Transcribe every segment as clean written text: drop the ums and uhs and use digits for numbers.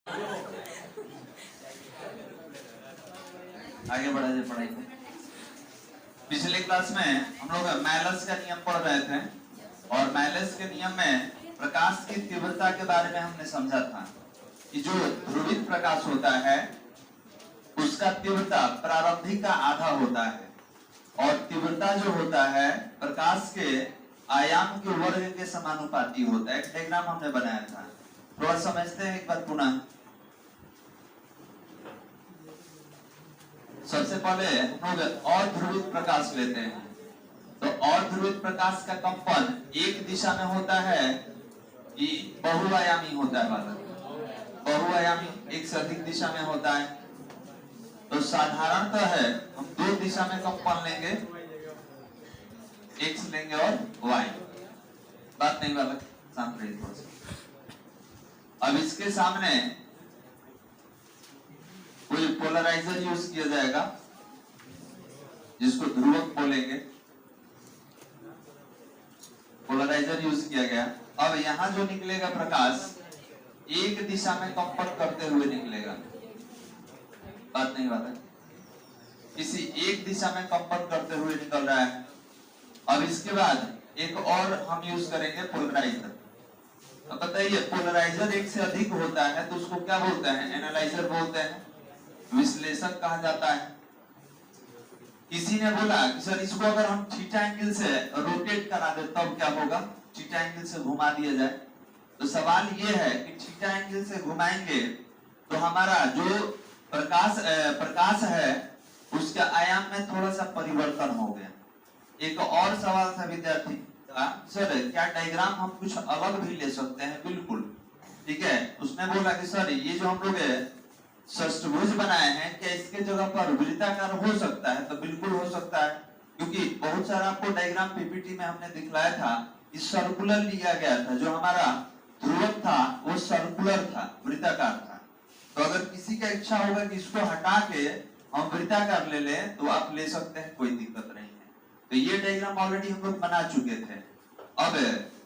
आगे बढ़ा जाए पढ़ाई में। पिछले क्लास में हम लोग मैलस का नियम पढ़ रहे थे और मैलस के नियम में प्रकाश की तीव्रता के बारे में हमने समझा था कि जो ध्रुवित प्रकाश होता है उसका तीव्रता प्रारंभिक का आधा होता है और तीव्रता जो होता है प्रकाश के आयाम के वर्ग के समानुपाती होता है। एक डायग्राम हमने बनाया था, थोड़ा समझते हैं एक बार पुनः। सबसे पहले हम लोग अध्रुवित प्रकाश लेते हैं। तो अध्रुवित प्रकाश का कंपन एक दिशा में होता है कि बहुआयामी होता है बालक, बहुआयामी एक से अधिक दिशा में होता है। तो साधारणतः है हम दो दिशा में कंपन लेंगे, एक्स लेंगे और वाई। बात नहीं बालक, शांत रहिए थोड़ा सा। अब इसके सामने कोई पोलराइजर यूज किया जाएगा जिसको ध्रुवक बोलेंगे, पोलराइजर यूज किया गया। अब यहां जो निकलेगा प्रकाश एक दिशा में कंपन करते हुए निकलेगा। बात नहीं बात है, किसी एक दिशा में कंपन करते हुए निकल रहा है। अब इसके बाद एक और हम यूज करेंगे पोलराइजर। अब बताइए पोलराइजर एक से अधिक होता है तो उसको क्या बोलते हैं? एनालाइजर बोलते हैं, विश्लेषक कहा जाता है। किसी ने बोला कि सर इसको अगर हम थीटा एंगल से रोटेट करा दे तब क्या होगा? थीटा एंगल से घुमा दिया जाए। तो सवाल ये है कि थीटा एंगल से घुमाएंगे तो हमारा जो प्रकाश है उसके आयाम में थोड़ा सा परिवर्तन हो गया। एक और सवाल था विद्यार्थी का, सर क्या डायग्राम हम कुछ अलग भी ले सकते हैं? बिल्कुल ठीक है। उसने बोला कि सर ये जो हम लोग षष्ठभुज बनाए हैं क्या इसके जगह पर वृत्ताकार हो सकता है? तो बिल्कुल हो सकता है, क्योंकि बहुत सारा आपको डायग्राम पीपीटी में हमने दिखलाया था। इस सर्कुलर लिया गया था, जो हमारा ध्रुवक था वो सर्कुलर था, वृत्ताकार था। तो अगर किसी का इच्छा होगा कि इसको हटा के हम वृत्ताकार ले लें तो आप ले सकते हैं, कोई दिक्कत नहीं है। तो ये डायग्राम ऑलरेडी हम लोग बना चुके थे। अब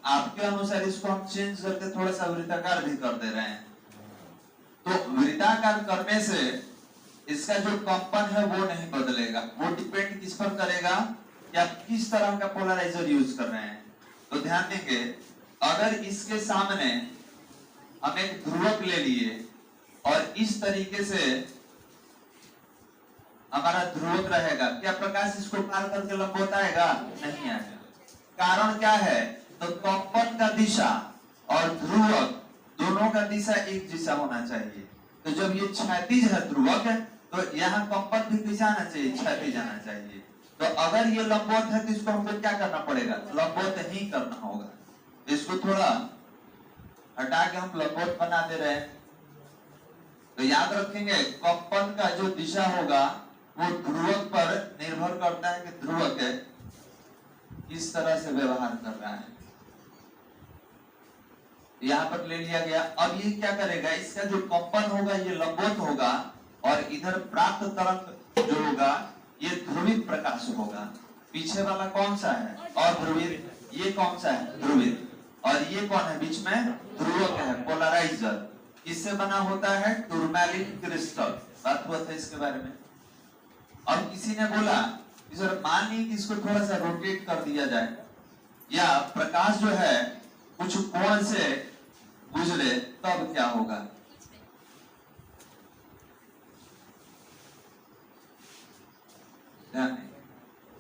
आपके अनुसार इसको हम चेंज करके थोड़ा सा वृत्ताकार भी कर दे रहे हैं। तो वृत्ताकार करने से इसका जो कंपन है वो नहीं बदलेगा। वो डिपेंड किस पर करेगा कि आप किस तरह का पोलराइजर यूज कर रहे हैं। तो ध्यान देंगे, अगर इसके सामने हम एक ध्रुवक ले लिए और इस तरीके से हमारा ध्रुवक रहेगा, क्या प्रकाश इसको पार करके लंबवत आएगा? नहीं आएगा। कारण क्या है? तो कंपन का दिशा और ध्रुवक दोनों का दिशा एक जैसा होना चाहिए। तो जब ये क्षैतिज है ध्रुवक तो यहाँ कंपन भी कैसा आना चाहिए? क्षैतिज आना चाहिए। तो अगर ये लंबवत है तो इसको हमको क्या करना पड़ेगा? लंबवत ही करना होगा। तो इसको थोड़ा हटा के हम लंबवत बना दे रहे हैं। तो याद रखेंगे कंपन का जो दिशा होगा वो ध्रुवक पर निर्भर करता है कि ध्रुवक किस तरह से व्यवहार कर रहा है। यहाँ पर ले लिया गया। अब ये क्या करेगा? इसका जो कंपन होगा ये लंबवत होगा और इधर प्राप्त तरंग जो होगा ये ध्रुवित प्रकाश होगा। पीछे वाला कौन सा है? अध्रुवित। ये कौन सा है? ध्रुवित। और ये कौन है बीच में? ध्रुवक है, पोलराइजर। इससे बना होता है टूरमैलिन क्रिस्टल। बात हुआ था इसके बारे में। अब किसी ने बोला कि सर मान लीजिए कि इसको थोड़ा सा रोटेट कर दिया जाए या प्रकाश जो है कुछ कोण से गुजरे तब क्या होगा?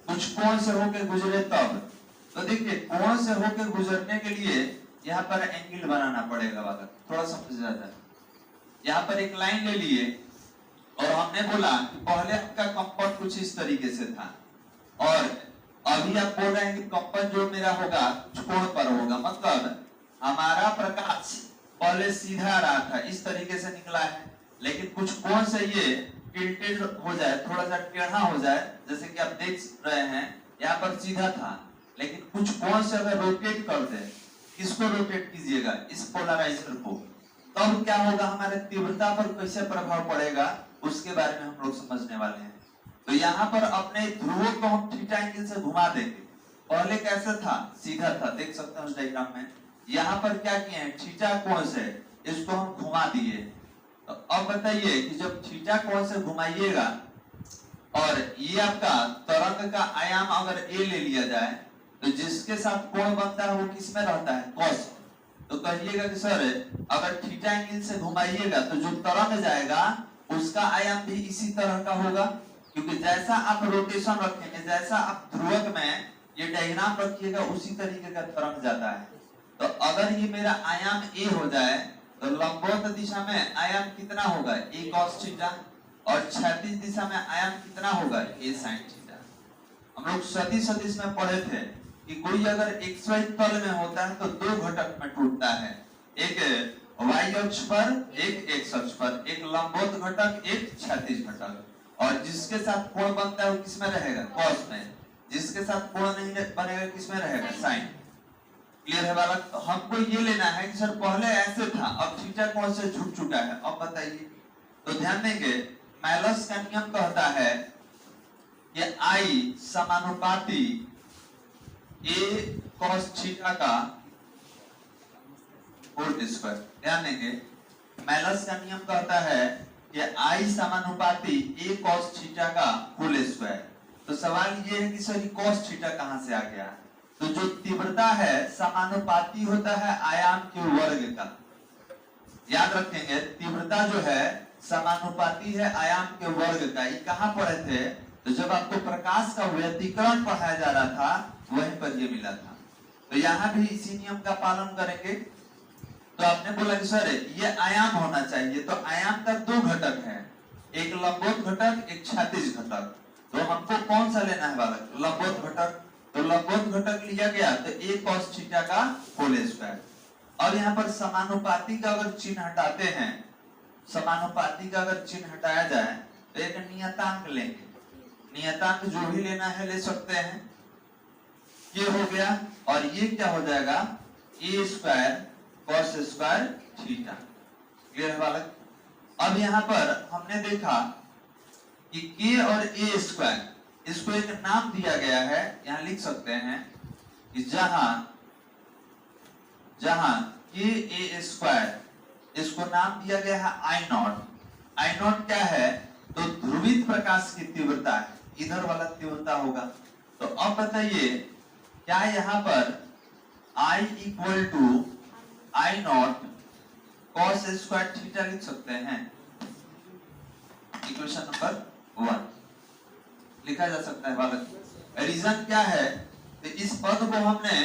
कुछ कोण से होकर गुजरे तब। तो देखिए कोण से होकर गुजरने के लिए यहाँ पर एंगल बनाना पड़ेगा वाला, थोड़ा समझ जाता है। यहाँ पर एक लाइन ले लिए और हमने बोला कि पहले आपका कंपन कुछ इस तरीके से था और अभी आप बोल रहे हैं कि कंपन जो मेरा होगा कोण पर होगा। मतलब हमारा प्रकाश पहले सीधा आ रहा था, इस तरीके से निकला है, लेकिन कुछ कोण से ये टिल्टेड हो जाए, थोड़ा सा टेढ़ा हो जाए। जैसे कि आप देख रहे हैं यहाँ पर सीधा था, लेकिन कुछ कोण से अगर रोटेट कर दे, किसको रोटेट कीजिएगा? इस पोलराइजर को। तब क्या होगा? हमारे तीव्रता पर कैसे प्रभाव पड़ेगा उसके बारे में हम लोग समझने वाले हैं। तो यहाँ पर अपने ध्रुवों को हम थीटा एंगल से घुमा देंगे। पहले कैसे था? सीधा था, देख सकते हैं उस डायग्राम में। यहाँ पर क्या किए हैं? थीटा कोण से इसको हम घुमा दिए तो अब बताइए कि जब थीटा कोण से घुमाइएगा और ये आपका तरंग का आयाम अगर a ले लिया जाए तो जिसके साथ कोण बनता है वो किस में रहता है, cos। तो कहिएगा कि सर अगर थीटा एंगल से घुमाइएगा तो जो तरंग जाएगा उसका आयाम भी इसी तरह का होगा, क्योंकि जैसा आप रोटेशन रखेंगे, जैसा आप ध्रुवक में ये डायग्राम रखिएगा उसी तरीके का तरंग जाता है। तो अगर ये मेरा आयाम a हो जाए तो लंबवत दिशा में आयाम कितना होगा, a cos थीटा, और क्षैतिज दिशा में आयाम कितना होगा, a sin थीटा। हम लोग सदिश में पढ़े थे कि कोई अगर xy तल में होता है तो दो घटक में टूटता है, एक y अक्ष पर, एक x अक्ष पर, एक लंबवत घटक, एक क्षैतिज घटक। और जिसके साथ कोण बनता है वो किसमें रहेगा, cos में, जिसके साथ कोण नहीं बनेगा किसमें रहेगा, sin। क्लियर है बालक? तो हमको ये लेना है कि सर पहले ऐसे था अब थीटा कोण से झुक चुका है, अब बताइए। तो ध्यान देंगे मैलस का नियम कहता है कि I समानुपाती a cos थीटा का होल स्क्वायर। ध्यान देंगे मैलस का नियम कहता है कि I समानुपाती a cos थीटा का होल स्क्वायर। तो सवाल ये है कि सर ये cos थीटा कहां से आ गया? तो जो तीव्रता है समानुपाती होता है आयाम के वर्ग का। याद रखेंगे तीव्रता जो है समानुपाती है आयाम के वर्ग का। ये कहां पढ़े थे? तो जब आपको प्रकाश का व्यतिकरण पढ़ाया जा रहा था वहीं पर ये मिला था। तो यहाँ भी इसी नियम का पालन करेंगे। तो आपने बोला कि सर ये आयाम होना चाहिए, तो आयाम का दो घटक है, एक लंबवत घटक, एक क्षैतिज घटक। तो हमको कौन सा लेना है बालक, लंबवत घटक। तो लंबवत घटक लिया गया तो a cos थीटा का होल स्क्वायर। अब यहाँ पर समानुपाती का अगर चिन्ह हटाते हैं, समानुपाती का अगर चिन्ह हटाया जाए तो एक नियतांक लेंगे, नियतांक जो भी लेना है ले सकते हैं। ये हो गया और ये क्या हो जाएगा, a square cos square theta. Clear है बालक? अब यहाँ पर हमने देखा कि k और a स्क्वायर, इसको एक नाम दिया गया है, यहाँ लिख सकते हैं कि जहां k a स्क्वायर इसको नाम दिया गया है I नॉट। I नॉट क्या है? तो ध्रुवित प्रकाश की तीव्रता है, इधर वाला तीव्रता होगा। तो अब बताइए क्या यहाँ पर I equal to I naught cos square theta लिख सकते हैं? इक्वेशन नंबर 1 लिखा जा सकता है बालक। रीजन क्या है? तो इस पद को हमने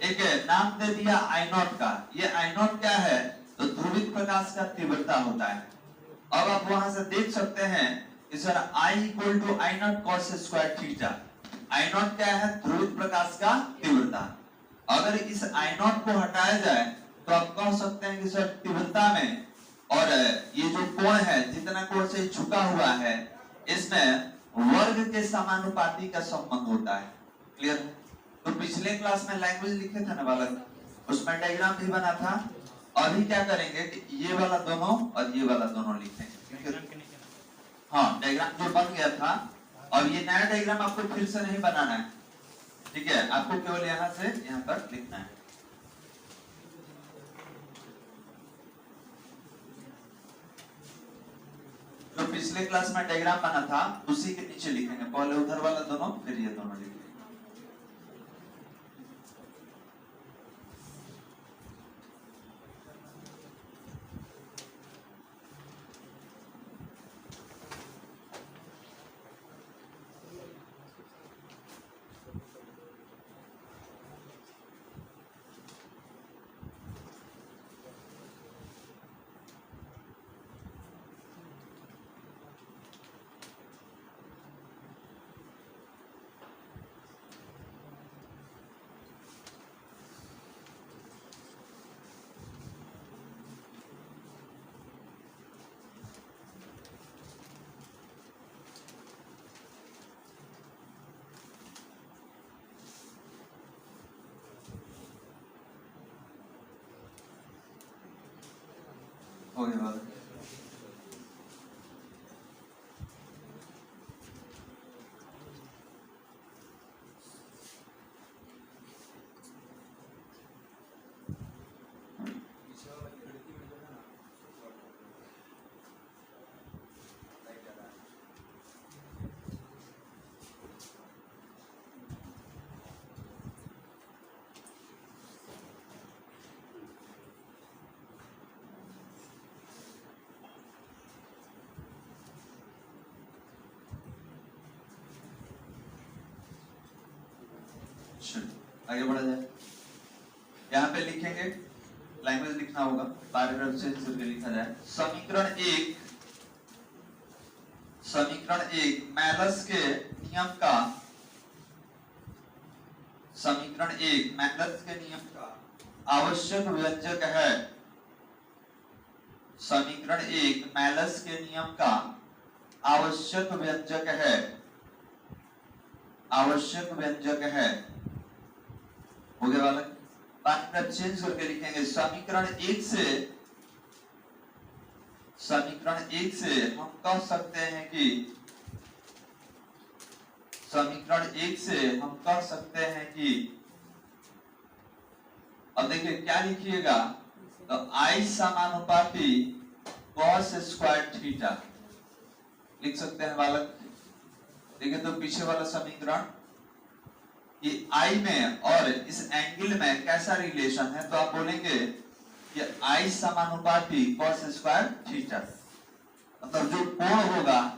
एक नाम दे दिया I नॉट का। ये I नॉट क्या है? तो ध्रुवित प्रकाश का तीव्रता होता है। अब आप वहां से देख सकते हैं कि sir I equal to I naught cos square theta. I naught क्या है? ध्रुवित प्रकाश का तीव्रता। अगर इस I नॉट को हटाया जाए तो आप कह सकते हैं कि सर तीव्रता में और ये जो कोण है, जितना कोण से झुका हुआ है, इसमें वर्ग के समानुपाती का संबंध होता है। क्लियर? तो पिछले क्लास में लैंग्वेज लिखे थे ना बालक, उसमें डायग्राम भी बना था। अभी क्या करेंगे कि ये वाला दोनों और ये वाला दोनों लिखेंगे। हाँ, डायग्राम जो बन गया था, और ये नया डायग्राम आपको फिर से नहीं बनाना है, ठीक है? आपको केवल यहाँ से यहाँ तक लिखना है। जो पिछले क्लास में डायग्राम बना था उसी के नीचे लिखेंगे, पहले उधर वाला दोनों फिर ये दोनों लिखेंगे। हो गया बालक। आगे बढ़ा जाए। यहाँ पे लिखेंगे, लैंग्वेज लिखना होगा, पैराग्राफ चेंज करके लिखा जाए। समीकरण एक मैलस के नियम का, समीकरण एक मैलस के नियम का आवश्यक व्यंजक है। समीकरण एक मैलस के नियम का आवश्यक व्यंजक है, आवश्यक व्यंजक है। हो गया वाला, पैराग्राफ चेंज करके लिखेंगे। समीकरण एक से हम कह सकते हैं कि, समीकरण एक से हम कह सकते हैं कि, अब देखिए क्या लिखिएगा, तो I समानुपाती cos स्क्वायर थीटा लिख सकते हैं बालक। देखिए तो पीछे वाला समीकरण, ये I में और इस एंगल में कैसा रिलेशन है, तो आप बोलेंगे कि I समानुपाती cos स्क्वायर थीटा, मतलब जो कोण होगा,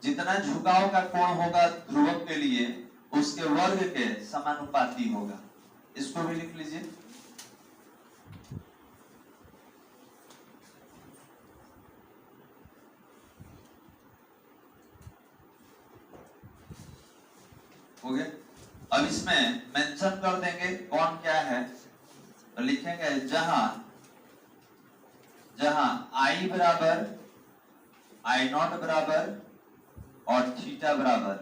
जितना झुकाव का कोण होगा ध्रुवक के लिए, उसके वर्ग के समानुपाती होगा। इसको भी लिख लीजिए। हो गया। अब इसमें मेंशन कर देंगे कौन क्या है, तो लिखेंगे जहां I बराबर I नॉट बराबर और थीटा बराबर,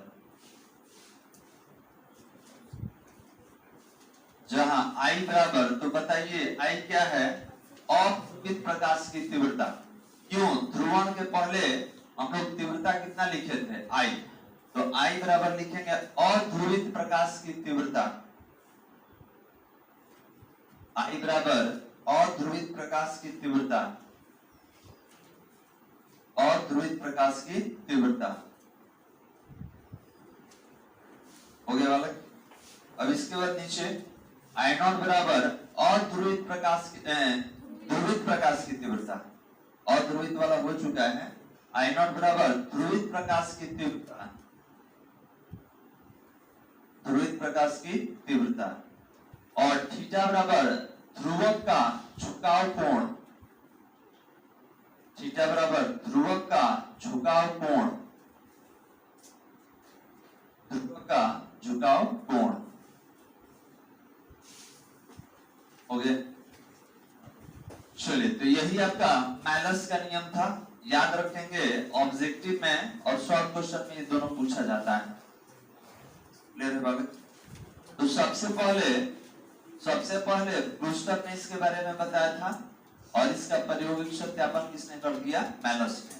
जहां I बराबर, तो बताइए I क्या है, अध्रुवित प्रकाश की तीव्रता। क्यों, ध्रुवण के पहले हम लोग तीव्रता कितना लिखे थे, I, तो I बराबर लिखेंगे अध्रुवित प्रकाश की तीव्रता। I बराबर अध्रुवित प्रकाश की तीव्रता, अध्रुवित प्रकाश की तीव्रता। हो गया वाला। अब इसके बाद नीचे I नॉट बराबर अध्रुवित प्रकाश की, ध्रुवित प्रकाश की तीव्रता, अध्रुवित वाला हो चुका है। I नॉट बराबर ध्रुवित प्रकाश की तीव्रता, ध्रुवित प्रकाश की तीव्रता, और थीटा बराबर ध्रुवक का झुकाव कोण, थीटा बराबर ध्रुवक का झुकाव कोण, ध्रुवक का झुकाव कोण। हो गया। चलिए, तो यही आपका मैलस का नियम था। याद रखेंगे, ऑब्जेक्टिव में और शॉर्ट क्वेश्चन में ये दोनों पूछा जाता है। क्लियर है बाबू? तो सबसे पहले ब्रूस्टर ने इसके बारे में बताया था, और इसका प्रायोगिक सत्यापन किसने कर दिया, मैलस ने।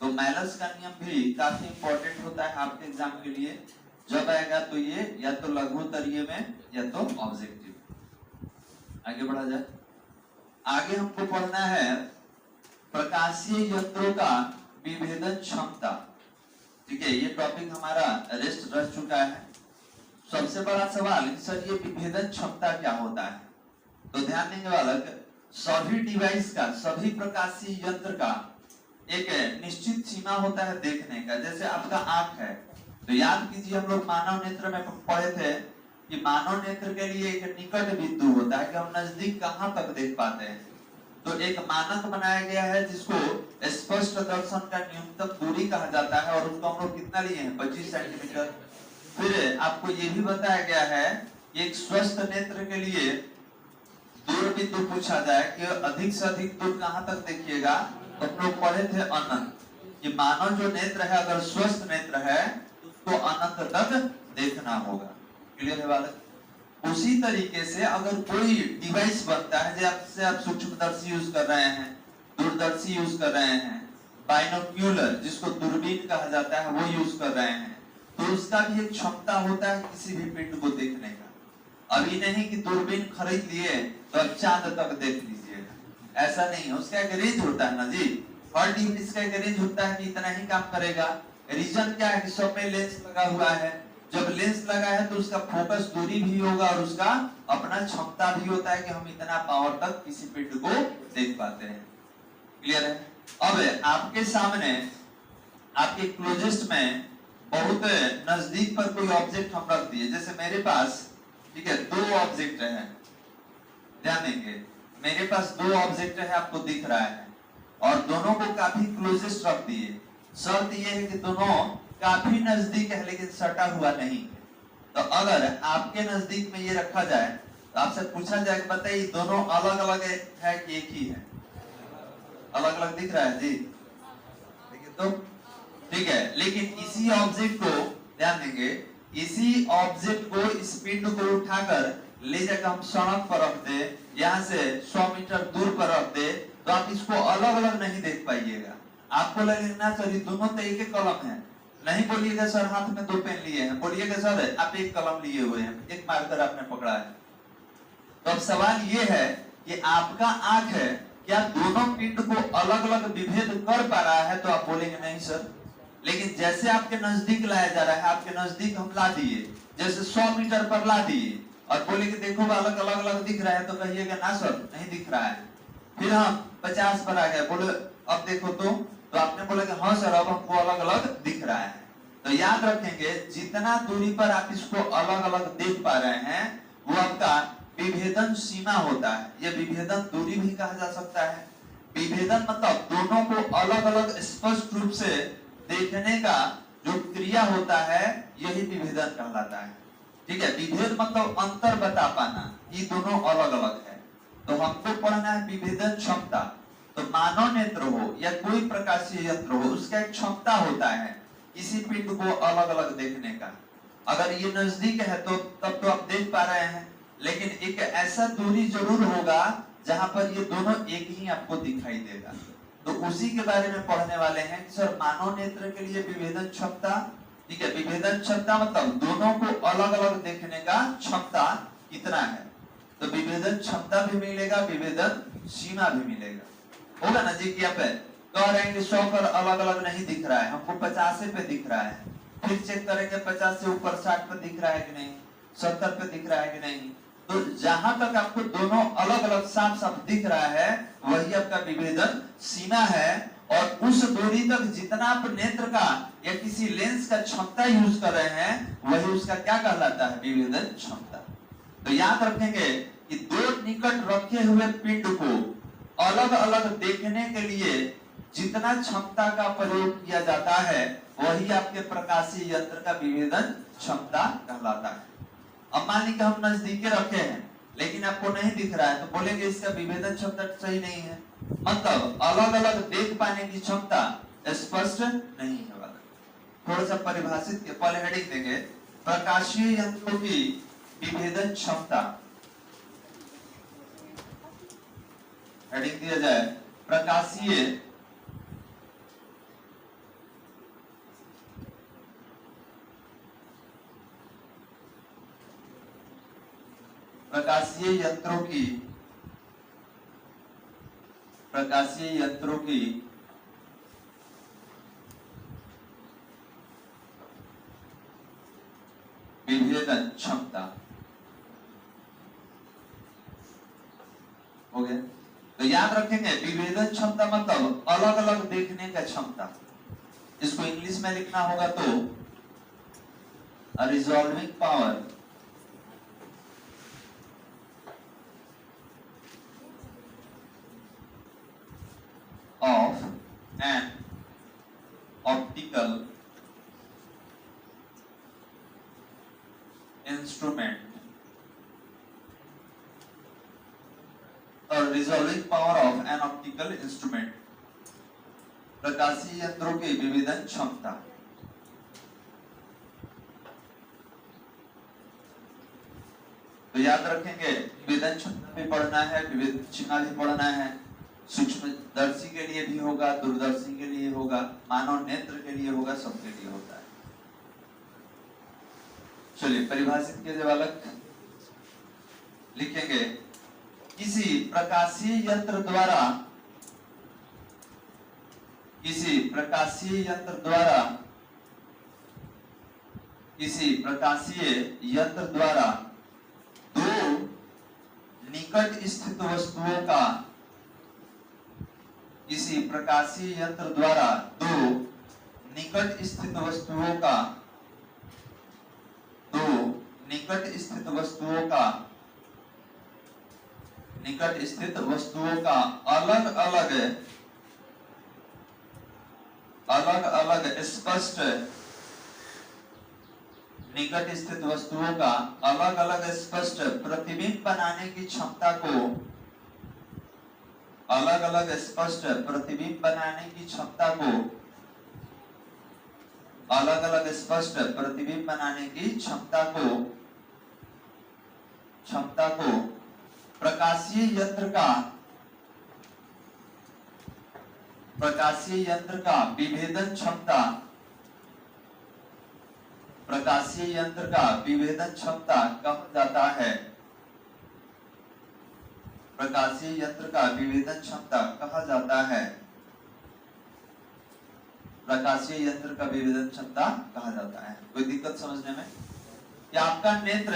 तो मैलस का नियम भी काफी इंपॉर्टेंट होता है आपके एग्जाम के लिए। जब आएगा तो ये या तो लघुत्तरीय में या तो ऑब्जेक्टिव। आगे बढ़ा जाए। आगे हमको पढ़ना है प्रकाशीय यंत्रों का विभेदन क्षमता। ठीक है, ये टॉपिक हमारा रेस्ट रह चुका है। सबसे बड़ा सवाल, सर ये विभेदन क्षमता क्या होता है? तो ध्यान देंगे बालक, सभी डिवाइस का, सभी प्रकाशीय यंत्र का एक निश्चित सीमा होता है देखने का। जैसे आपका आंख है, तो याद कीजिए हम लोग मानव नेत्र में पढ़े थे कि मानव नेत्र के लिए एक निकट बिंदु होता है कि हम नजदीक कहां तक देख पाते हैं। तो एक मानक बनाया गया है जिसको स्पष्ट दर्शन का न्यूनतम दूरी कहा जाता है, और उसको हम लोग कितना लिए हैं, 25 सेंटीमीटर। फिर आपको ये भी बताया गया है एक स्वस्थ नेत्र के लिए दूर बिंदु पूछा जाए कि अधिक से अधिक दूर कहां तक देखिएगा, तो हम लोग पढ़े थे अनंत, कि मानव जो नेत्र है अगर स्वस्थ नेत्र है तो अनंत तक देखना होगा। क्लियर है बालक? उसी तरीके से अगर कोई डिवाइस बनता है, जैसे आप सूक्ष्मदर्शी यूज कर रहे हैं, दूरदर्शी यूज कर रहे हैं, बाइनोक्यूलर जिसको दूरबीन कहा जाता है वो यूज कर रहे हैं, तो उसका भी एक क्षमता होता है किसी भी पिंड को देखने का। अभी नहीं कि दूरबीन खरीद लिए तो अब चांद तक देख लीजिएगा, ऐसा नहीं है। उसका एक रेंज होता है ना जी, हर डिवाइस का एक रेंज होता है कि इतना ही काम करेगा। रीजन क्या है कि सब में लेंस लगा हुआ है। जब लेंस लगा है तो उसका फोकस दूरी भी होगा और उसका अपना क्षमता भी होता है कि हम इतना पावर तक किसी पिंड को देख पाते हैं। क्लियर है? अब आपके सामने आपके क्लोजेस्ट में बहुत नजदीक पर कोई ऑब्जेक्ट हम रख दिए, जैसे मेरे पास ठीक है, दो ऑब्जेक्ट है, ध्यान देंगे, मेरे पास दो ऑब्जेक्ट है, आपको दिख रहा है, और दोनों को काफी क्लोजेस्ट रख दिए। शर्त यह है कि दोनों काफी नजदीक है लेकिन सटा हुआ नहीं। तो अगर आपके नजदीक में ये रखा जाए तो आपसे पूछा जाए कि बताइए दोनों अलग अलग है कि एक ही है? अलग अलग दिख रहा है जी, देखिए तो ठीक है, लेकिन इसी ऑब्जेक्ट को, ध्यान देंगे, इसी ऑब्जेक्ट को, इस पिंड को उठाकर ले जाकर हम सड़क पर रख दे, यहाँ से 100 मीटर दूर पर रख दे, तो आप इसको अलग अलग नहीं देख पाइएगा। आपको लगेगा सर दोनों तो एक एक कलम है, नहीं बोलिएगा सर हाथ में दो पेन लिए हैं, बोलिएगा सर आप एक कलम लिए हुए हैं, एक मार्कर आपने पकड़ा है। तो अब सवाल ये है कि आपका आंख है, क्या दोनों पिंड को अलग अलग विभेद कर पा रहा है? तो आप बोलेंगे नहीं सर। लेकिन जैसे आपके नजदीक लाया जा रहा है, आपके नजदीक हम ला दिए, जैसे 100 मीटर पर ला दिए, और बोले कि देखो अलग अलग अलग दिख रहा है, तो कहिएगा ना सर नहीं दिख रहा है। फिर हम 50 पर आ गए, बोले अब देखो तो आपने बोला कि हाँ सर अब हमको अलग अलग दिख रहा है। तो याद रखेंगे, जितना दूरी पर आप इसको अलग अलग देख पा रहे हैं वो आपका विभेदन सीमा होता है। यह विभेदन दूरी भी कहा जा सकता है। विभेदन मतलब दोनों को अलग अलग स्पष्ट रूप से देखने का जो क्रिया होता है, यही विभेदन कहलाता है। ठीक है, विभेद मतलब अंतर बता पाना, ये दोनों अलग अलग है। तो हमको पढ़ना है विभेदन क्षमता। तो मानव नेत्र हो या कोई प्रकाशीय यंत्र हो, उसका एक क्षमता होता है किसी पिंड को अलग अलग देखने का। अगर ये नजदीक है तो तब तो आप देख पा रहे हैं, लेकिन एक ऐसा दूरी जरूर होगा जहां पर ये दोनों एक ही आपको दिखाई देगा। तो उसी के बारे में पढ़ने वाले हैं सर, मानव नेत्र के लिए विभेदन क्षमता। ठीक है, विभेदन क्षमता मतलब दोनों को अलग अलग देखने का क्षमता कितना है। तो विभेदन क्षमता भी मिलेगा, विभेदन सीमा भी मिलेगा, होगा ना जी। क्या पे कह रहे हैं कि 100 पर अलग अलग नहीं दिख रहा है, हमको 50 पे दिख रहा है, फिर चेक करेंगे 50 से ऊपर 60 पे दिख रहा है कि नहीं, 70 पे दिख रहा है कि नहीं। तो जहां तक आपको दोनों अलग अलग साफ साफ दिख रहा है, वही आपका विभेदन सीमा है। और उस दूरी तक जितना आप नेत्र का या किसी लेंस का क्षमता यूज कर रहे हैं, वही उसका क्या कहलाता है, विभेदन क्षमता। तो याद रखेंगे कि दो निकट रखे हुए पिंड को अलग अलग देखने के लिए जितना क्षमता का प्रयोग किया जाता है, वही आपके प्रकाशीय यंत्र का विभेदन क्षमता कहलाता है। अब मान लीजिए हम नजदीके रखे हैं लेकिन आपको नहीं दिख रहा है, तो बोलेंगे इसका विभेदन क्षमता सही नहीं है, मतलब अलग अलग देख पाने की क्षमता स्पष्ट नहीं है वाला। थोड़ा सा परिभाषित पहले हेडिंग देंगे, प्रकाशीय यंत्रों की विभेदन क्षमता। हेडिंग दिया जाए प्रकाशीय यंत्रों की विभेदन क्षमता। हो गया। तो याद रखेंगे विभेदन क्षमता मतलब अलग अलग देखने का क्षमता। इसको इंग्लिश में लिखना होगा तो resolving power of an optical instrument or resolving power of an optical instrument, प्रकाशीय यंत्रों की विभेदन क्षमता। तो याद रखेंगे विभेदन क्षमता भी पढ़ना है, विभेदन सीमा भी पढ़ना है। सूक्ष्मदर्शी के लिए भी होगा, दूरदर्शी के लिए होगा, मानव नेत्र के लिए होगा, सबके लिए होता है। चलिए परिभाषित किए बालक लिखेंगे, किसी प्रकाशीय यंत्र द्वारा दो निकट स्थित वस्तुओं का किसी प्रकाशीय यंत्र द्वारा दो निकट निकट स्थित वस्तुओं का अलग अलग स्पष्ट निकट स्थित वस्तुओं का अलग अलग स्पष्ट प्रतिबिंब बनाने की क्षमता को प्रकाशीय यंत्र का विभेदन क्षमता कहा जाता है। प्रकाशीय यंत्र का विभेदन क्षमता कहा जाता है। कोई दिक्कत समझने में? कि आपका नेत्र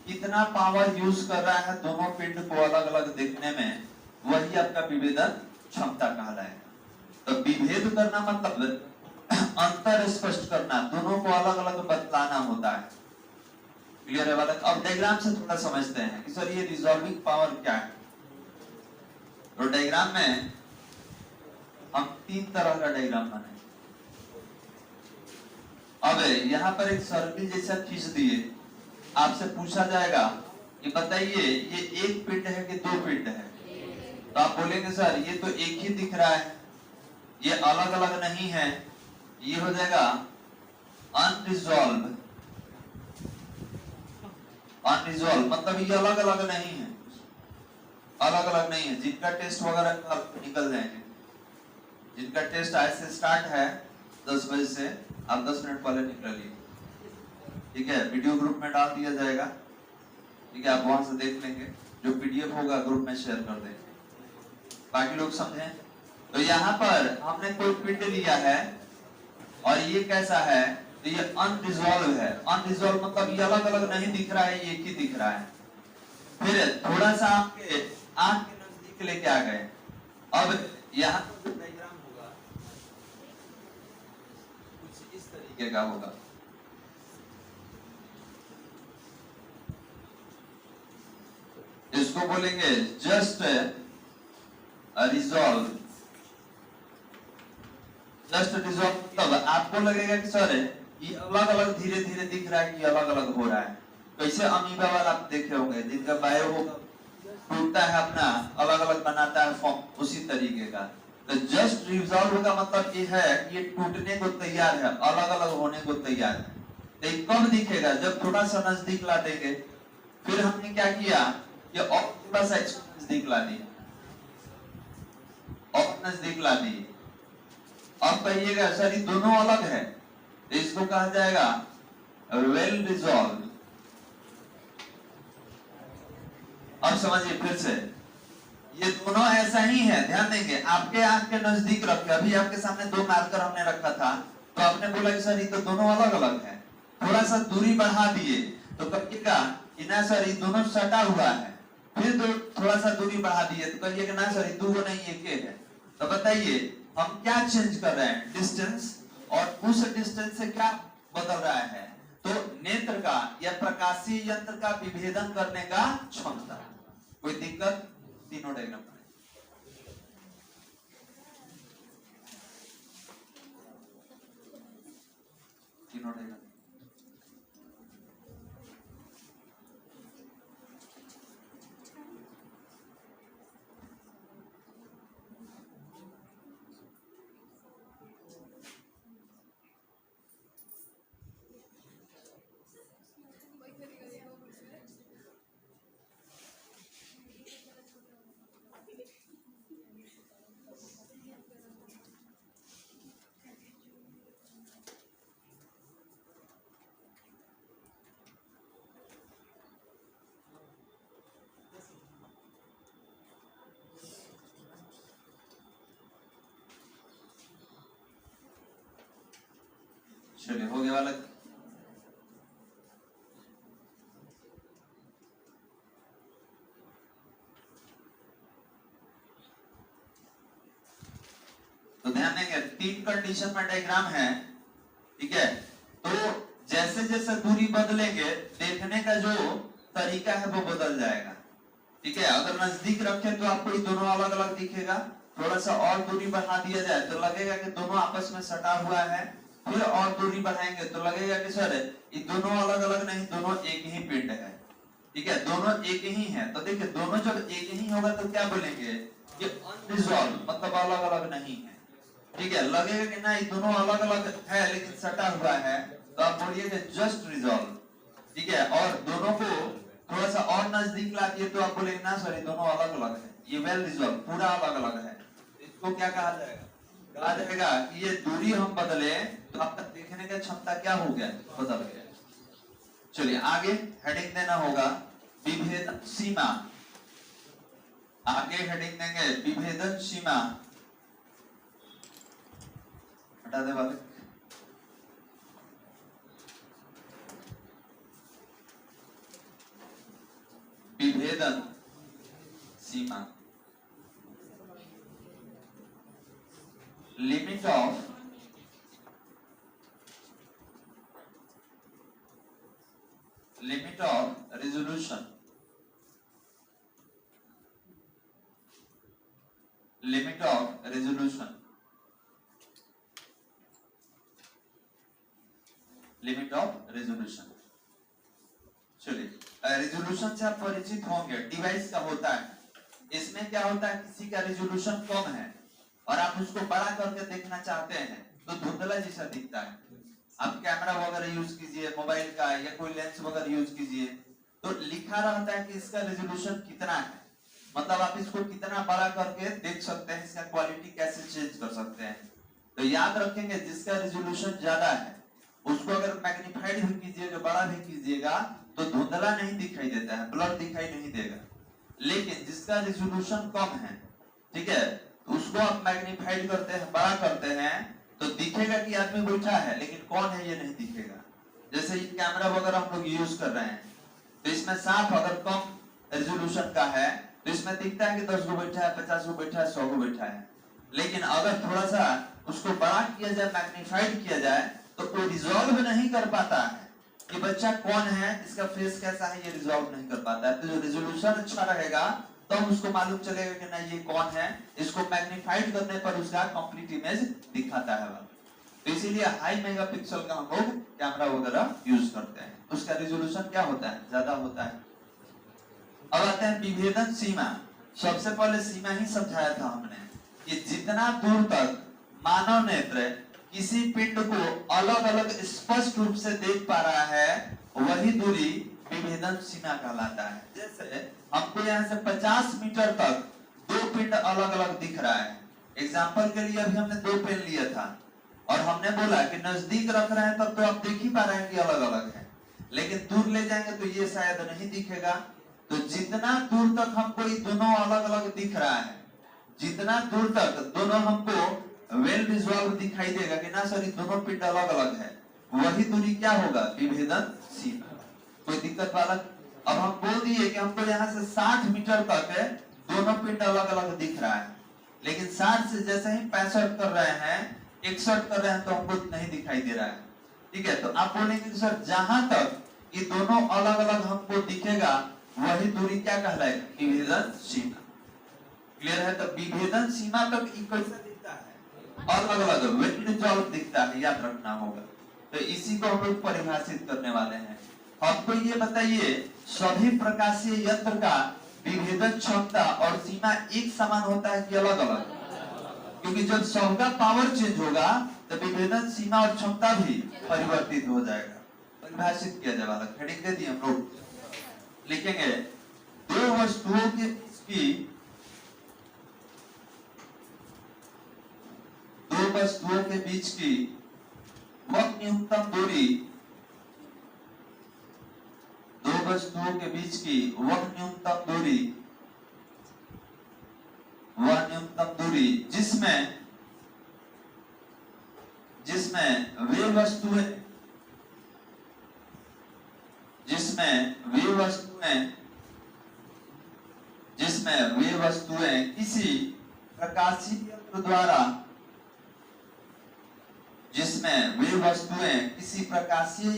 कितना पावर यूज कर रहा है दोनों पिंड को अलग अलग देखने में, वही आपका विभेदन क्षमता कहलाएगा। तो विभेद करना मतलब अंतर स्पष्ट करना, दोनों को अलग अलग बतलाना होता है। क्लियर है बालक? अब डायग्राम से थोड़ा समझते हैं कि सर ये रिजॉल्विंग पावर क्या है। तो डायग्राम में हम 3 तरह का डायग्राम बनाए। अब यहाँ पर एक सर्किल जैसा खींच दिए, आपसे पूछा जाएगा कि बताइए ये एक पिंड है कि 2 पिंड है? तो आप बोलेंगे सर ये तो एक ही दिख रहा है, ये अलग अलग नहीं है। ये हो जाएगा अनरिजॉल्व, मतलब ये अलग अलग नहीं है, जिनका टेस्ट वगैरह निकल जाएंगे। जिनका टेस्ट आज से स्टार्ट है 10 बजे से, आप 10 मिनट पहले निकलिए, ठीक है? वीडियो ग्रुप में डाल दिया जाएगा, ठीक है? आप वहां से देख लेंगे, जो पीडीएफ होगा ग्रुप में शेयर कर देंगे। बाकी लोग समझें? तो यहाँ पर हमने कोई पिंड लिया है और ये कैसा है, तो ये अनरिजॉल्व है। अनरिजॉल्व मतलब ये अलग अलग नहीं दिख रहा है, ये एक ही दिख रहा है। फिर थोड़ा सा आपके आंख के नजदीक लेके आ गए। अब यहाँ जो डायग्राम होगा कुछ इस तरीके का होगा। इसको बोलेंगे जस्ट रिजॉल्व। मतलब आपको लगेगा कि सर ये अलग अलग धीरे धीरे दिख रहा है कि अलग अलग हो रहा है। कैसे अमीबा वाला आप देखे होंगे, जिनका बायो होगा टूटता है, अपना अलग अलग बनाता है फॉर्म, उसी तरीके का। तो जस्ट रिजॉल्व होगा मतलब ये है कि ये टूटने को तैयार है, अलग अलग होने को तैयार है। तो ये कब दिखेगा? जब थोड़ा सा नजदीक ला देंगे। फिर हमने क्या किया, ये और थोड़ा सा नजदीक ला दिया, अब कहिएगा सर ये दोनों अलग है, तो इसको कहा जाएगा वेल रिजॉल्व। अब समझिए फिर से, ये दोनों ऐसा ही है। ध्यान देंगे, आपके आंख के नजदीक रखे, अभी आपके सामने 2 मार्कर हमने रखा था, तो आपने बोला कि सर ये तो दोनों अलग अलग है। थोड़ा सा दूरी बढ़ा दिए तो कहिएगा कि ना सर ये दोनों सटा हुआ है। फिर थोड़ा सा दूरी बढ़ा दिए तो कहिएगा ना सर ये 2 नहीं एक है। तो बताइए हम क्या चेंज कर रहे हैं? डिस्टेंस। और उस डिस्टेंस से क्या बदल रहा है? तो नेत्र का या प्रकाशीय यंत्र का विभेदन करने का क्षमता। कोई दिक्कत? तीनों डायग्राम चलिए हो गया वाला। तो ध्यान देंगे 3 कंडीशन में डायग्राम है, ठीक है? तो जैसे जैसे दूरी बदलेंगे देखने का जो तरीका है वो बदल जाएगा। ठीक है, अगर नजदीक रखें तो आपको ये दोनों अलग अलग दिखेगा, थोड़ा सा और दूरी बढ़ा दिया जाए तो लगेगा कि दोनों आपस में सटा हुआ है, फिर और दूरी बढ़ाएंगे तो लगेगा कि सर ये दोनों अलग अलग नहीं, दोनों एक ही पिंड है। ठीक है, दोनों एक ही है। तो देखिए दोनों जब एक ही होगा तो क्या बोलेंगे कि अनरिजॉल्व, मतलब अलग अलग नहीं है। ठीक है, लगेगा कि ना ये दोनों अलग अलग है लेकिन सटा हुआ है, तो आप बोलिए कि जस्ट रिजॉल्व। ठीक है, और दोनों को थोड़ा सा और नजदीक ला दिए तो आप बोलेंगे ना सर ये दोनों अलग अलग है, ये वेल रिजॉल्व, पूरा अलग अलग है। इसको क्या कहा जाएगा? कहा जाएगा कि ये दूरी हम बदले तो आपका देखने का क्षमता क्या हो गया, बदल गया। चलिए आगे हेडिंग देना होगा विभेदन सीमा। आगे हेडिंग देंगे विभेदन सीमा। हटा दे वाले। विभेदन सीमा, limit of resolution, limit of resolution, limit of resolution. चलिए रेजोल्यूशन से आप परिचित होंगे, डिवाइस का होता है। इसमें क्या होता है, किसी का रेजोल्यूशन कम है और आप उसको बड़ा करके देखना चाहते हैं तो धुंधला जैसा दिखता है। आप कैमरा वगैरह यूज कीजिए, मोबाइल का या कोई लेंस वगैरह यूज कीजिए, तो लिखा रहता है कि इसका रेजोल्यूशन कितना है, मतलब आप इसको कितना बड़ा करके देख सकते हैं, इसका क्वालिटी कैसे चेंज कर सकते हैं। तो याद रखेंगे जिसका रेजोल्यूशन ज्यादा है उसको अगर मैग्नीफाइड भी कीजिएगा, बड़ा भी कीजिएगा तो धुंधला नहीं दिखाई देता है, ब्लर दिखाई नहीं देगा। लेकिन जिसका रेजोल्यूशन कम है, ठीक है, तो उसको आप मैग्नीफाइड करते हैं, बड़ा करते हैं तो दिखेगा कि आदमी बैठा है लेकिन कौन है ये नहीं दिखेगा। जैसे ये कैमरा वगैरह हम लोग यूज कर रहे हैं तो इसमें साफ अगर कम रेजोल्यूशन का है तो इसमें दिखता है कि 10 गो बैठा है, 50 गो बैठा है, 100 गो बैठा है। लेकिन अगर थोड़ा सा उसको बड़ा किया जाए, मैग्नीफाइड किया जाए तो वो रिजॉल्व नहीं कर पाता है कि बच्चा कौन है, इसका फेस कैसा है, ये रिजॉल्व नहीं कर पाता है। तो जो रेजोल्यूशन अच्छा रहेगा तब तो उसको मालूम चलेगा कि ना ये कौन है, इसको मैग्नीफाइड करने पर उसका कंप्लीट इमेज दिखाता है। तो इसीलिए हाई मेगापिक्सल का हम लोग कैमरा वगैरह यूज करते हैं, उसका रेजोल्यूशन क्या होता है, ज्यादा होता है। अब आते हैं विभेदन सीमा। सबसे पहले सीमा ही समझाया था हमने कि जितना दूर तक मानव नेत्र किसी पिंड को अलग अलग स्पष्ट रूप से देख पा रहा है वही दूरी विभेदन सीमा कहलाता है। जैसे हमको यहाँ से 50 मीटर तक दो पिंड अलग अलग दिख रहा है। एग्जाम्पल के लिए अभी हमने दो पेन लिया था और हमने बोला कि नजदीक रख रहे हैं तब तो आप देख ही पा रहे हैं कि अलग अलग है, लेकिन दूर ले जाएंगे तो ये शायद नहीं दिखेगा। तो जितना दूर तक हमको ये दोनों अलग अलग दिख रहा है, जितना दूर तक दोनों हमको वेल विजुअल दिखाई देगा कि ना सर ये दोनों पिंड अलग अलग है, वही दूरी क्या होगा, विभेदन सीमा। कोई दिक्कत वाला? अब हम बोल दिए कि हमको यहाँ से 60 मीटर तक है दोनों पिंड अलग अलग दिख रहा है, लेकिन 60 से जैसे ही 65 कर रहे हैं, 61 कर रहे हैं तो हमको नहीं दिखाई दे रहा है। ठीक है, तो आप बोलेंगे सर जहां तक ये दोनों अलग अलग हमको दिखेगा वही दूरी क्या कहलाएगा, विभेदन सीमा। क्लियर है? तो विभेदन सीमा तक कैसा दिखता है, अलग अलग वेल दिखता है, याद रखना होगा। तो इसी को हम लोग परिभाषित करने वाले हैं। आपको ये बताइए सभी प्रकाशीय यंत्र का विभेदन क्षमता और सीमा एक समान होता है कि अलग अलग? क्योंकि जब सबका पावर चेंज होगा तो विभेदन सीमा और क्षमता भी परिवर्तित हो जाएगा। परिभाषित किया जाएगा, हेडिंग दे दी हम लोग, लिखेंगे दो वस्तुओं के की दो वस्तुओं के बीच की वह न्यूनतम दूरी, दो वस्तुओं के बीच की वह न्यूनतम दूरी, वह न्यूनतम दूरी जिसमें वे वस्तुएं किसी प्रकाशीय यंत्र द्वारा जिसमें वे वस्तुएं किसी प्रकाशीय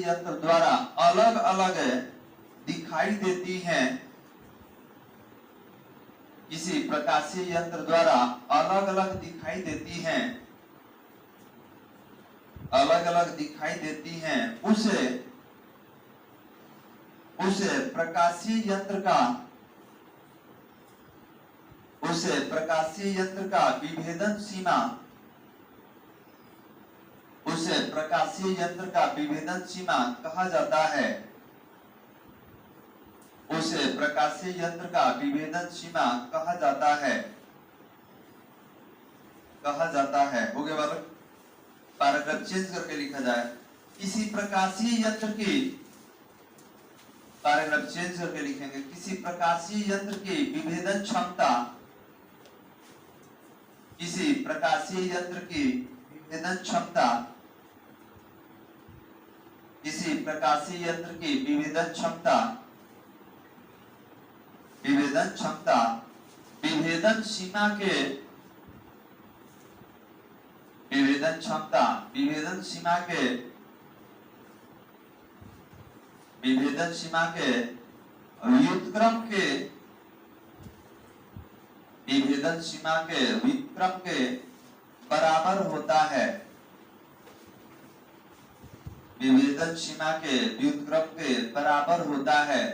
यंत्र द्वारा अलग अलग दिखाई देती हैं, किसी प्रकाशीय यंत्र द्वारा अलग अलग दिखाई देती हैं, उसे प्रकाशीय यंत्र का विभेदन सीमा कहा जाता है। उसे प्रकाशीय यंत्र का विभेदन सीमा कहा जाता है। हो गया बालक? पैराग्राफ चेंज करके लिखा जाए। किसी प्रकाशीय यंत्र की, पैराग्राफ चेंज करके लिखेंगे, किसी प्रकाशीय यंत्र की विभेदन क्षमता, किसी प्रकाशीय यंत्र की विभेदन क्षमता, किसी प्रकाशीय यंत्र की विभेदन क्षमता विभेदन सीमा के व्युत्क्रम के बराबर होता है। विभेदन सीमा के व्युत्क्रम के बराबर होता है।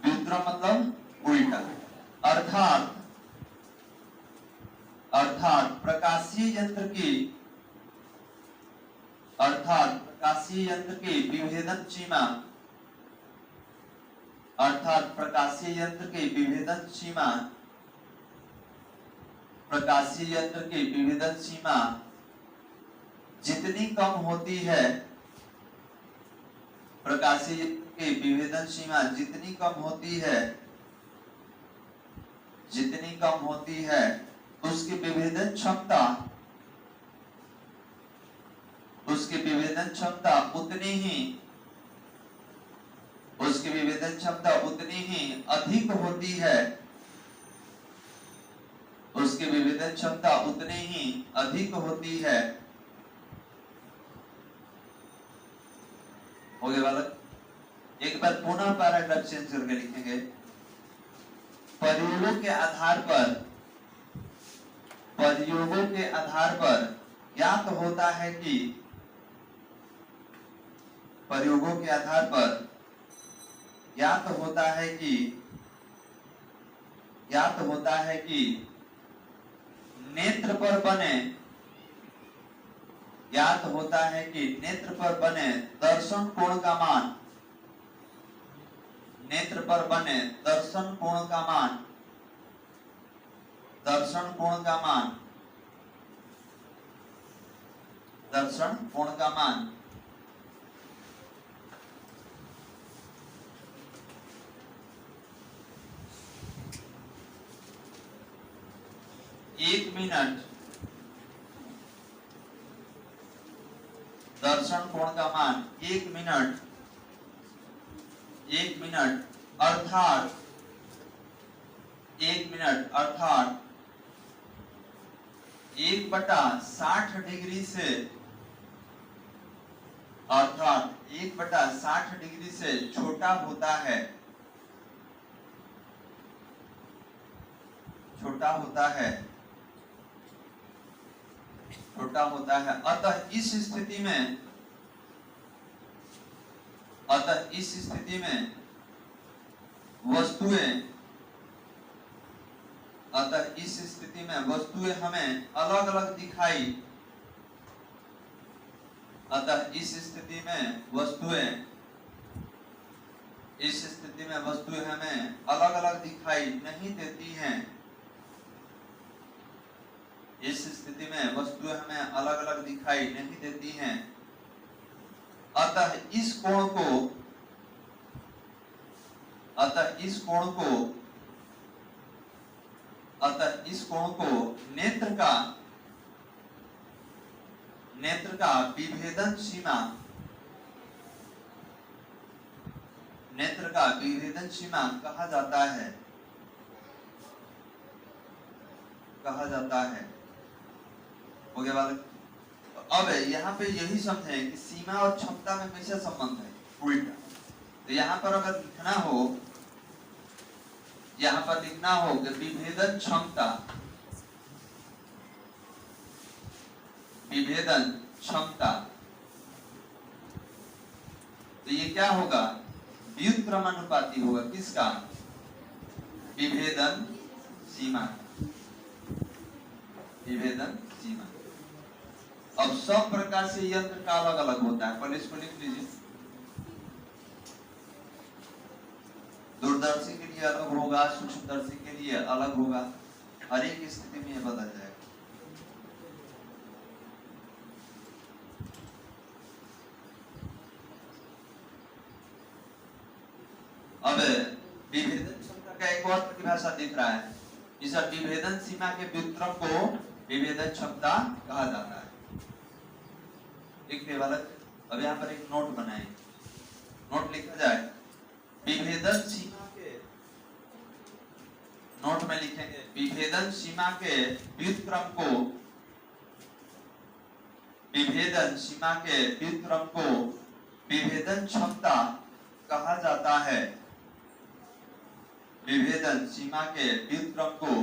व्युत्क्रम मतलब उल्टा। अर्थात प्रकाशीय यंत्र की विभेदन सीमा जितनी कम होती है, प्रकाशीय यंत्र की विभेदन सीमा जितनी कम होती है, उसकी विभेदन क्षमता उतनी ही अधिक होती है। उसकी विभेदन क्षमता उतनी ही अधिक होती है। हो गया बालक? एक बार पुनः पैराग्राफ चेंज करके लिखेंगे। प्रयोगों के आधार पर ज्ञात होता है कि नेत्र पर बने दर्शन कोण का मान एक मिनट दर्शन कोण का मान 1 मिनट अर्थात 1/60 डिग्री से छोटा होता है। अतः इस स्थिति में वस्तुएं हमें अलग अलग दिखाई हमें अलग अलग दिखाई नहीं देती हैं। इस स्थिति में वस्तुएं हमें अलग अलग दिखाई नहीं देती हैं। अतः इस कोण को नेत्र का विभेदन सीमा कहा जाता है। कहा जाता है। हो गया बालक। अब यहाँ पे यही समझे कि सीमा और क्षमता में कैसे संबंध है, उल्टा। तो यहाँ पर अगर लिखना हो, यहाँ पर लिखना हो कि विभेदन क्षमता, विभेदन क्षमता, तो ये क्या होगा, व्युत्क्रमानुपाती होगा। किसका? विभेदन सीमा, विभेदन सीमा। अब सब प्रकार से यंत्र का अलग अलग होता है, पहले इसको लिख लीजिए। दूरदर्शी के लिए अलग होगा, सूक्ष्मदर्शी के लिए अलग होगा, हर एक स्थिति में यह बदल जाएगा। अब विभेदन क्षमता का एक और परिभाषा दिख रहा है, इस विभेदन सीमा के व्युत्क्रम को विभेदन क्षमता कहा जाता है। एक बालक, अब यहाँ पर एक नोट बनाए, नोट लिखा जाए, विभेदन सीमा के, नोट में लिखेंगे विभेदन सीमा के व्युत्क्रम को, विभेदन सीमा के व्युत्क्रम को विभेदन क्षमता कहा जाता है। विभेदन सीमा के व्युत्क्रम को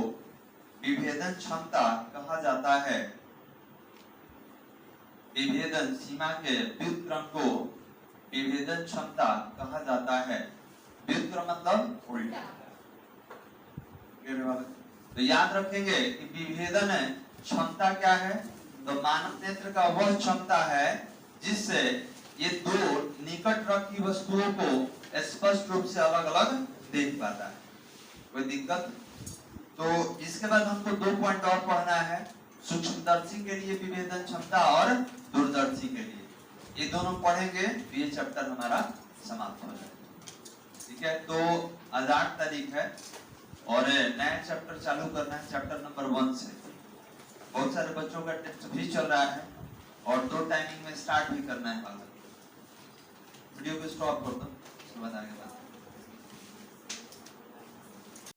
विभेदन क्षमता कहा जाता है। विभेदन सीमा के व्युत्क्रम को विभेदन क्षमता कहा जाता है। व्युत्क्रम मतलब उल्टा। तो याद रखेंगे कि विभेदन क्षमता क्या है, तो मानव नेत्र का वह क्षमता है जिससे ये दो निकट रखी वस्तुओं को स्पष्ट रूप से अलग अलग देख पाता है। कोई दिक्कत? तो इसके बाद हमको 2 पॉइंट और पढ़ना है, सूक्ष्मदर्शी के लिए विभेदन क्षमता और दूरदर्शी के लिए। ये दोनों पढ़ेंगे तो ये चैप्टर हमारा समाप्त हो जाएगा। ठीक है, तो आज 8 तारीख है और नया चैप्टर चालू करना है, चैप्टर नंबर 1 से। बहुत सारे बच्चों का टेस्ट भी चल रहा है और 2 टाइमिंग में स्टार्ट भी करना है। वीडियो को स्टॉप कर दो, उसके बाद आगे बात।